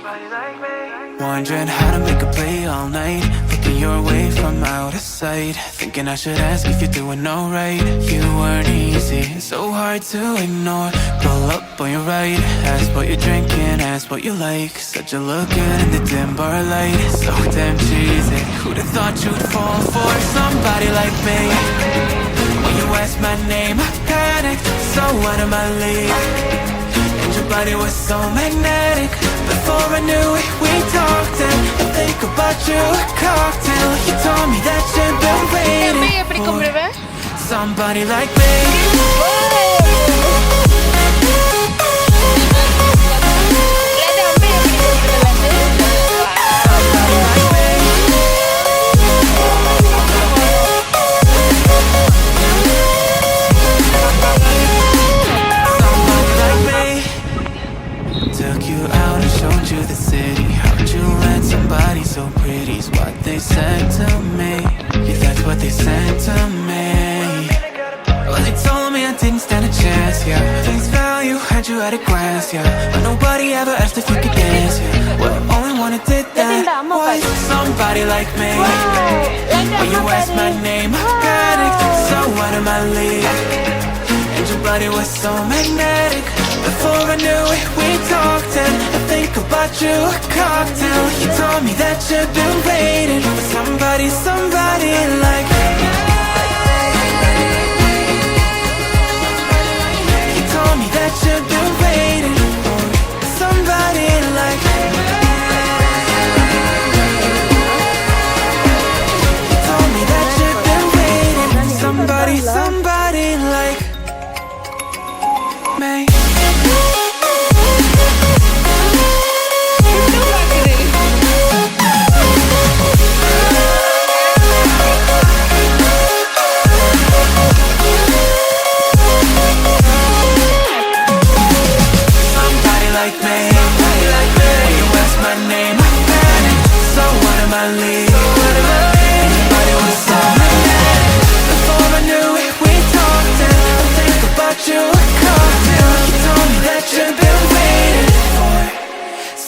Wondering how to make a play all night, looking your way from out of sight, thinking I should ask if you're doing alright. You weren't easy, so hard to ignore. Pull up on your right, ask what you're drinking, ask what you like. Said you look good in the dim bar light, so damn cheesy. Who'd have thought you'd fall for somebody like me? When you asked my name, I panicked, so out of my league. And your body was so magnetic. Before I knew it, we talked and I think about you a cocktail. You told me that you've been waiting for somebody like me. Took you out and showed you the city. How'd you let somebody so pretty's what they said to me? Yeah, that's what they said to me. Well, they told me I didn't stand a chance, yeah. Face value, had you at a glance, yeah. But nobody ever asked if you could dance, yeah. Well, only one who did that was somebody like me. When you asked my name, I panicked, so out of my league. And your body was so magnetic. Before I knew it, we talked and I think about you a cocktail. You told me that you've been waiting for somebody like me. You told me that you've been waiting for somebody like me. You told me that you've been waiting for somebody like me.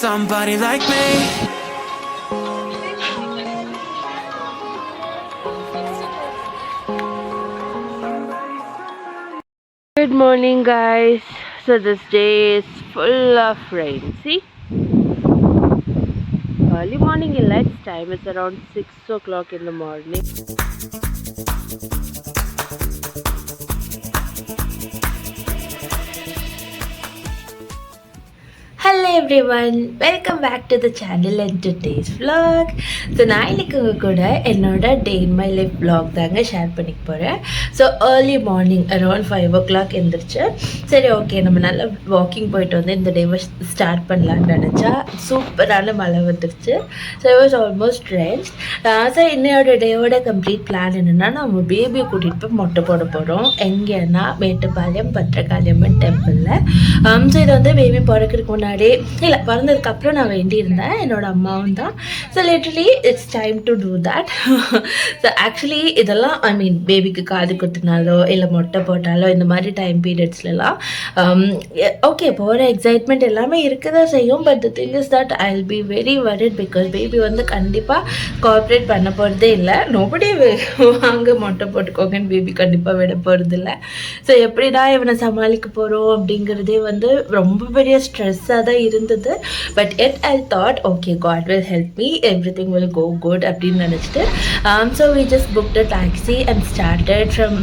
Somebody like me. Good morning, guys. So this day is full of rain. See, early morning lights time is around 6 o'clock in the morning. Hello everyone, welcome back to the channel and today's vlog. So நான் இன்னைக்கு உங்க கூட என்னோட டே in my life vlog தாங்க share பண்ணிக்க போகிறேன். So early morning around 5 o'clock எழுந்திரிச்சு சரி ஓகே நம்ம நல்லா வாக்கிங் போயிட்டு வந்து இந்த டேவை ஸ்டார்ட் பண்ணலான்னு நினச்சா சூப்பரான மழை வந்துருச்சு. So it was almost wrench. So இன்னையோட டேவோட கம்ப்ளீட் பிளான் என்னென்னா நம்ம பேபியை கூட்டிகிட்டு போய் மொட்டை போட போகிறோம். எங்கேன்னா மேட்டுப்பாளையம் பத்ரகாளியம்மன் டெம்பிளில். ஸோ இது வந்து பேபி பிறக்கிறதுக்கு முன்னாடி இல்லை பிறந்ததுக்கப்புறம் நான் வேண்டியிருந்தேன் என்னோட அம்மாவும் தான். So literally it's time to do that. So actually இதெல்லாம் ஐ மீன் பேபிக்கு காது குத்துனாலோ இல்லை மொட்டை போட்டாலோ இந்த மாதிரி டைம் பீரியட்ஸ்லாம் ஓகே போகிற எக்ஸைட்மெண்ட் எல்லாமே இருக்க தான் செய்யும். But the thing is that I will be very worried because baby வந்து கண்டிப்பாக கோஆப்ரேட் பண்ண போகிறதே இல்லை. நோபடி வாங்க மொட்டை போட்டுக்கோங்கன்னு பேபி கண்டிப்பாக விட போகிறது இல்லை. ஸோ எப்படிடா இவனை சமாளிக்க போகிறோம் அப்படிங்கிறதே வந்து ரொம்ப பெரிய ஸ்ட்ரெஸ்ஸாக தான் இருந்தது. But at I thought okay God will help me everything will go good அப்படின்னு நினச்சிட்டு so we just booked a taxi and started from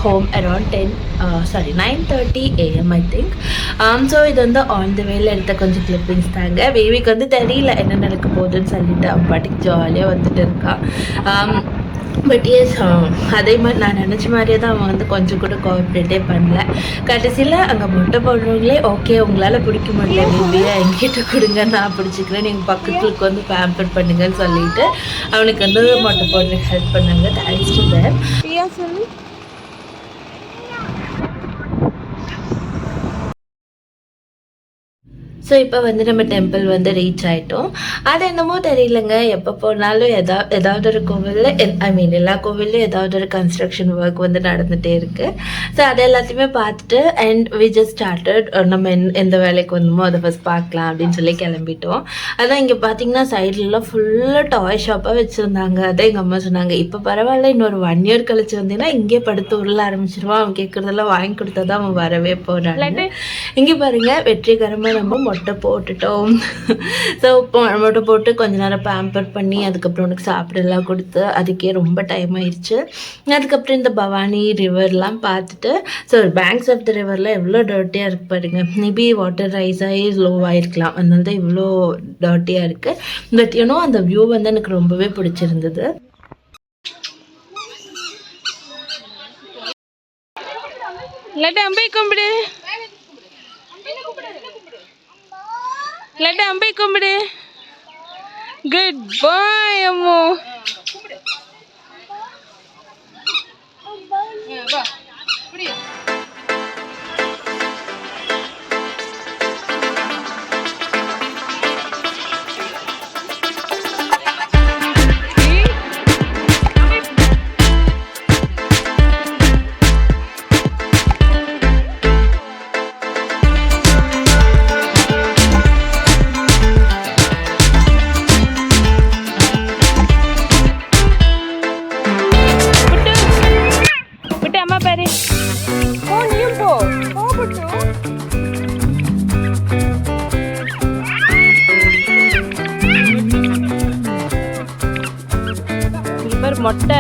home around 9:30 AM I think. ஸோ இது வந்து ஆன் த வேல எடுத்த கொஞ்சம் கிளிப்பிங்ஸ் தாங்க. பேபிக்கு வந்து தெரியல என்ன நடக்க போகுதுன்னு சொல்லிட்டு அவன் பாட்டுக்கு ஜாலியாக வந்துட்டு இருக்கான். பட் எஸ் அதே மாதிரி நான் நினச்ச மாதிரியே தான் அவன் வந்து கொஞ்சம் கூட கோஆப்ரேட்டே பண்ணல. கடைசியில் அங்கே மொட்டை போடுறவங்களே ஓகே உங்களால் பிடிக்க முடியல பேபியை எங்கிட்ட கொடுங்க நான் பிடிச்சிக்கிறேன் நீங்கள் பக்கத்துக்கு வந்து பேம்பர் பண்ணுங்கன்னு சொல்லிட்டு அவனுக்கு வந்து மொட்டை போடுறதுக்கு ஹெல்ப் பண்ணாங்க. Thanks to them. சொல்லி ஸோ இப்போ வந்து நம்ம டெம்பிள் வந்து ரீச் ஆகிட்டோம். அது என்னமோ தெரியலங்க, எப்போ போனாலும் ஏதாவது ஒரு கோவிலில் ஐ மீன் எல்லா கோவில்லையும் ஏதாவது ஒரு கன்ஸ்ட்ரக்ஷன் ஒர்க் வந்து நடந்துகிட்டே இருக்குது. ஸோ அது எல்லாத்தையுமே பார்த்துட்டு அண்ட் வி ஜஸ்ட் ஸ்டார்டட் நம்ம எந்த வேலைக்கு வந்தோமோ அதை ஃபஸ்ட் பார்க்கலாம் அப்படின்னு சொல்லி கிளம்பிட்டோம். அதான் இங்கே பார்த்தீங்கன்னா சைட்லலாம் ஃபுல்லாக டாய் ஷாப்பாக வச்சுருந்தாங்க. அதான் எங்கள் அம்மா சொன்னாங்க, இப்போ பரவாயில்ல, இன்னொரு 1 இயர் கழிச்சு வந்தீங்கன்னா இங்கே படுத்து உருள ஆரம்பிச்சிருவான், அவன் கேட்குறதெல்லாம் வாங்கி கொடுத்தா தான் அவன் வரவே போகிறான். இங்கே பாருங்கள், வெற்றிகரமாக நம்ம மொட்டை போட்டுட்டோம். ஸோ மொட்டை போட்டு கொஞ்ச நேரம் பேம்பர் பண்ணி அதுக்கப்புறம் உனக்கு சாப்பிடலாம் கொடுத்து அதுக்கே ரொம்ப டைம் ஆயிடுச்சு. அதுக்கப்புறம் இந்த பவானி ரிவர்லாம் பார்த்துட்டு, ஸோ பேங்க்ஸ் ஆஃப் த ரிவரில் எவ்வளோ டர்ட்டியாக இருக்கு பாருங்க. மேபி வாட்டர் ரைஸ் ஆகி ஸ்லோவாக இருக்கலாம், அதனால தான் இவ்வளோ டர்ட்டியாக இருக்குது. பட் யூனோ அந்த வியூ வந்து எனக்கு ரொம்பவே பிடிச்சிருந்தது. லட்டு அம்பை கும்பிடு, லட்டு அம்பை கும்பிடு. குட் பாய் அம்மு. மொட்டை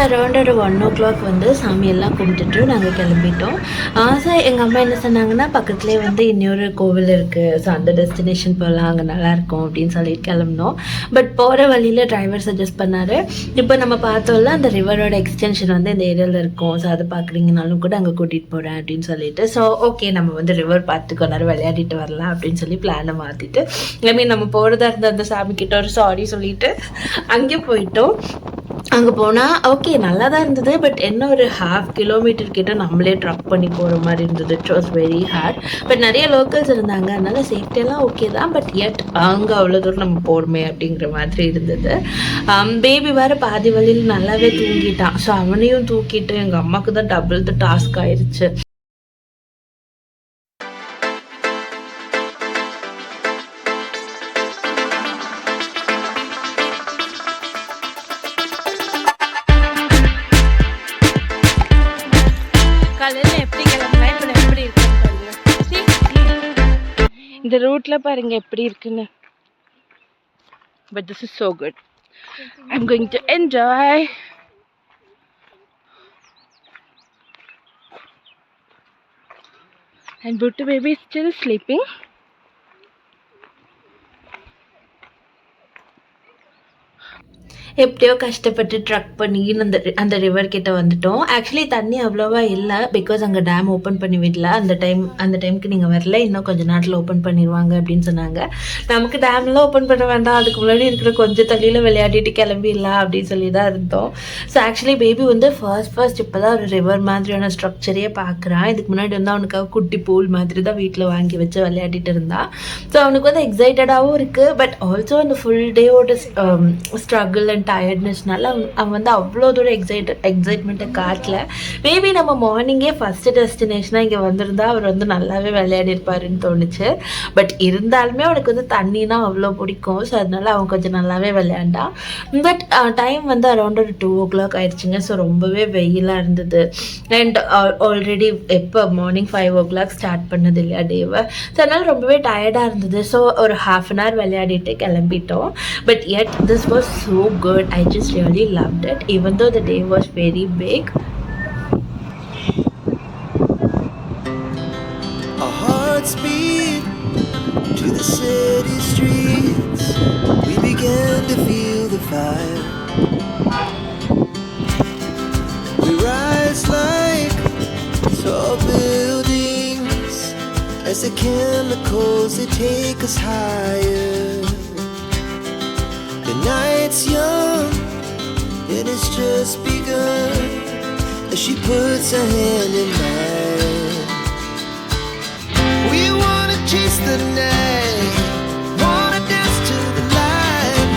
அரௌண்ட் ஒரு 1 o'clock வந்து சாமியெல்லாம் கும்பிட்டுட்டு நாங்கள் கிளம்பிட்டோம். ஸோ எங்கள் அம்மா என்ன சொன்னாங்கன்னா, பக்கத்துலேயே வந்து இன்னொரு கோவில் இருக்குது, ஸோ அந்த டெஸ்டினேஷன் போகலாம், அங்கே நல்லாயிருக்கும் அப்படின்னு சொல்லிட்டு கிளம்பினோம். பட் போகிற வழியில் டிரைவர் சஜஸ்ட் பண்ணார், இப்போ நம்ம பார்த்தோம்ல அந்த ரிவரோட எக்ஸ்டென்ஷன் வந்து இந்த ஏரியாவில் இருக்கும், ஸோ அதை பார்க்குறீங்கனாலும் கூட அங்கே கூட்டிகிட்டு போகிறேன் அப்படின்னு சொல்லிட்டு, ஸோ ஓகே நம்ம வந்து ரிவர் பார்த்து கொஞ்ச நேரம் விளையாடிட்டு வரலாம் அப்படின்னு சொல்லி பிளானை மாற்றிட்டு, ஐ மீன் நம்ம போகிறதா இருந்த அந்த சாமிக்கிட்ட ஒரு சாரி சொல்லிட்டு அங்கே போயிட்டோம். அங்கே போனால் ஓகே நல்லா தான் இருந்தது, பட் என்ன ஒரு 1/2 கிலோமீட்டர் கிட்ட நம்மளே ட்ரக் பண்ணி போகிற மாதிரி இருந்தது. It was very hard. But நிறைய லோக்கல்ஸ் இருந்தாங்க, அதனால சேஃப்டியெல்லாம் ஓகே தான், பட் எட் அங்கே அவ்வளோ தூரம் நம்ம போடுமே அப்படிங்கிற மாதிரி இருந்தது. பேபி வேறு பாதி வழியில் நல்லாவே தூங்கிட்டான், ஸோ அவனையும் தூக்கிட்டு எங்கள் அம்மாவுக்கு தான் டபுள் த டாஸ்க் ஆயிடுச்சு. இந்த ரூட்ல பாருங்க எப்படி இருக்குன்னு. But this is so good. I'm going to enjoy. And Buttu baby is still sleeping. எப்படியோ கஷ்டப்பட்டு ட்ரக் பண்ணி அந்த ரிவர் கிட்ட வந்துட்டோம். ஆக்சுவலி தண்ணி அவ்வளோவா இல்லை, பிகாஸ் அங்கே டேம் ஓப்பன் பண்ணி விடல. அந்த டைமுக்கு நீங்கள் வரல, இன்னும் கொஞ்சம் நேரத்தில் ஓப்பன் பண்ணிடுவாங்க அப்படின்னு சொன்னாங்க. நமக்கு டேம்லாம் ஓப்பன் பண்ண வேண்டாம், அதுக்கு முன்னாடி இருக்கிற கொஞ்சம் தள்ளியில் விளையாடிட்டு கிளம்பிடலாம் அப்படின்னு சொல்லி தான் இருந்தோம். ஸோ ஆக்சுவலி பேபி வந்து ஃபர்ஸ்ட் இப்போ தான் ஒரு ரிவர் மாதிரியான ஸ்ட்ரக்சரையே பார்க்குறான். இதுக்கு முன்னாடி வந்து அவனுக்காக குட்டி பூல் மாதிரி தான் வீட்டில் வாங்கி வச்சு விளையாடிட்டு இருந்தான். ஸோ அவனுக்கு வந்து எக்ஸைட்டடாகவும் இருக்குது, பட் ஆல்சோ அந்த ஃபுல் டேவோட ஸ்ட்ரகிள் அண்ட் டயர்ட்னஸ்னால அவன் வந்து அவ்வளோ தூரம் எக்ஸைட்மெண்ட்டை காட்டல. மேபி நம்ம மார்னிங்கே ஃபஸ்ட்டு டெஸ்டினேஷனாக இங்கே வந்திருந்தா அவர் வந்து நல்லாவே விளையாடிருப்பாருன்னு தோணுச்சு. பட் இருந்தாலுமே அவனுக்கு வந்து தண்ணினா அவ்வளோ பிடிக்கும், ஸோ அதனால அவன் கொஞ்சம் நல்லாவே விளையாண்டான். பட் டைம் வந்து அரௌண்ட் ஒரு 2 o'clock ஆயிடுச்சுங்க. ஸோ ரொம்பவே வெயிலாக இருந்தது. அண்ட் ஆல்ரெடி எப்போ மார்னிங் 5 o'clock ஸ்டார்ட் பண்ணது இல்லையா டேவை, ஸோ அதனால ரொம்பவே டயர்டாக இருந்தது. ஸோ ஒரு 1/2 hour விளையாடிட்டு கிளம்பிட்டோம். But yet this was so good. I just really loved it, even though the day was very big. Our hearts beat to the city street. streets, we began to feel the fire. We rise like tall buildings as the chemicals they take us higher. The night's young and it's just begun as she puts her hand in mine. We wanna chase the night, wanna dance to the light,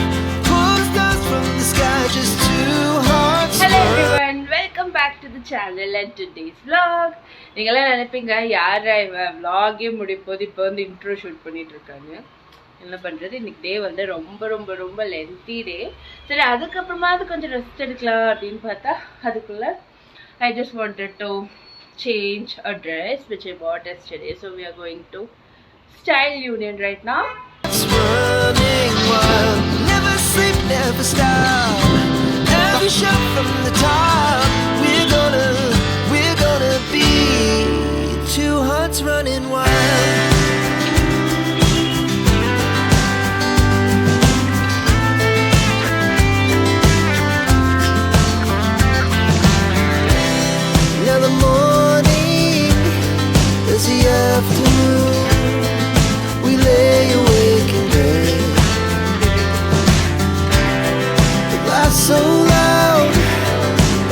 pull stars from the sky, just two hearts. Hello everyone, welcome back to the channel and today's vlog. நீங்களாம் நினைப்பீங்க யாரா இவன் vlog-ஏ முடிப்போது இப்போ வந்து intro shoot பண்ணிட்டு இருக்காங்க. என்ன பண்ணுறது, இன்னைக்கு டே வந்து ரொம்ப ரொம்ப ரொம்ப லென்த்தி டே. சரி, அதுக்கப்புறமா அது கொஞ்சம் ரெஸ்ட் எடுக்கலாம் அப்படின்னு பார்த்தா அதுக்குள்ளே I just wanted to change a dress which I bought yesterday. So we are going to Style Union right now. Running wild, never sleep, never stop. Every shot from the top, we're gonna be two hearts running wild. Now the morning is the afternoon, we lay awake in bed. The laugh so loud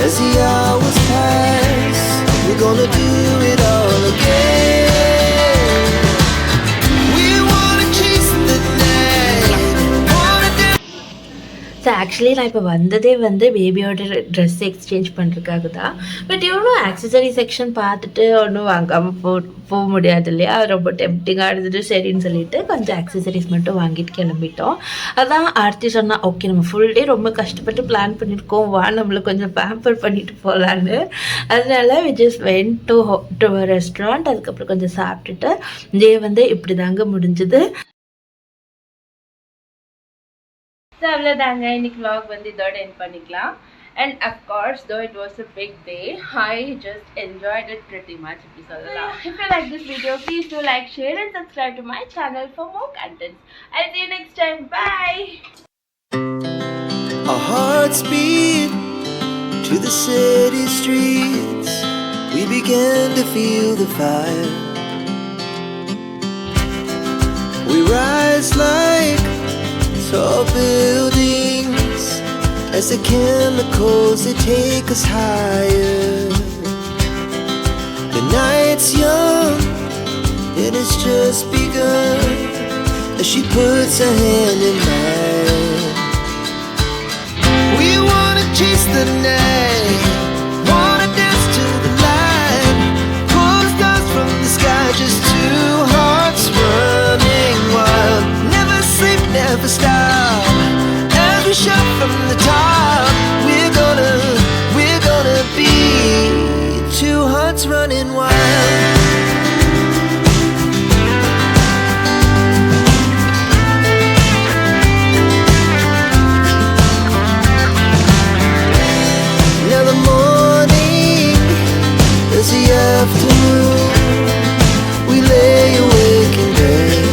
as the hours pass, we're gonna do it all again. We wanna chase the night, wanna dance. So actually நான் இப்போ வந்ததே வந்து பேபியோட dress exchange பண்ணுறதுக்காக தான். But இவ்வளோ accessory section பார்த்துட்டு ஒன்றும் வாங்காமல் போக முடியாது இல்லையா, ரொம்ப டெம்ப்டிங்காக இருந்துட்டு சரின்னு சொல்லிட்டு கொஞ்சம் ஆக்சசரிஸ் மட்டும் வாங்கிட்டு கிளம்பிட்டோம். அதான் ஆர்த்தி சொன்னால், ஓகே நம்ம ஃபுல் டே ரொம்ப கஷ்டப்பட்டு பிளான் பண்ணியிருக்கோம், வா நம்மளை கொஞ்சம் பேம்பர் பண்ணிட்டு போகலான்னு. அதனால we just went to restaurant. அதுக்கப்புறம் கொஞ்சம் சாப்பிட்டுட்டு டே வந்து இப்படி தாங்க முடிஞ்சுது. ஸோ அவ்வளோதாங்க, இன்னைக்கு vlog வந்து இதோட எண்ட் பண்ணிக்கலாம். And of course, though it was a big day, I just enjoyed it pretty much. If you like this video, please do like, share and subscribe to my channel for more contents. I'll see you next time. Bye! Our hearts beat to the city streets, we began to feel the fire. We rise like tall buildings as the chemicals they take us higher. The night's young and it's just begun as she puts her hand in mine. We wanna chase the night, wanna dance to the light, pull stars from the sky, just two hearts running wild. Never sleep, never stop. Every shot from the top, we're gonna be two hearts running wild. Now the morning is the afternoon, we lay awake in bed.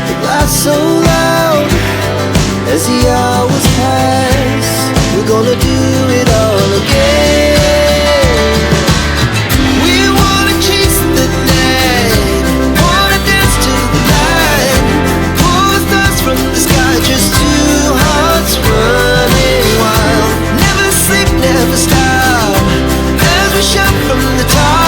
The laugh so loud as the hours pass, we're gonna do it all again. We wanna chase the night, wanna dance to the light, pull stars from the sky, just two hearts running wild. Never sleep, never stop, as we shout from the top.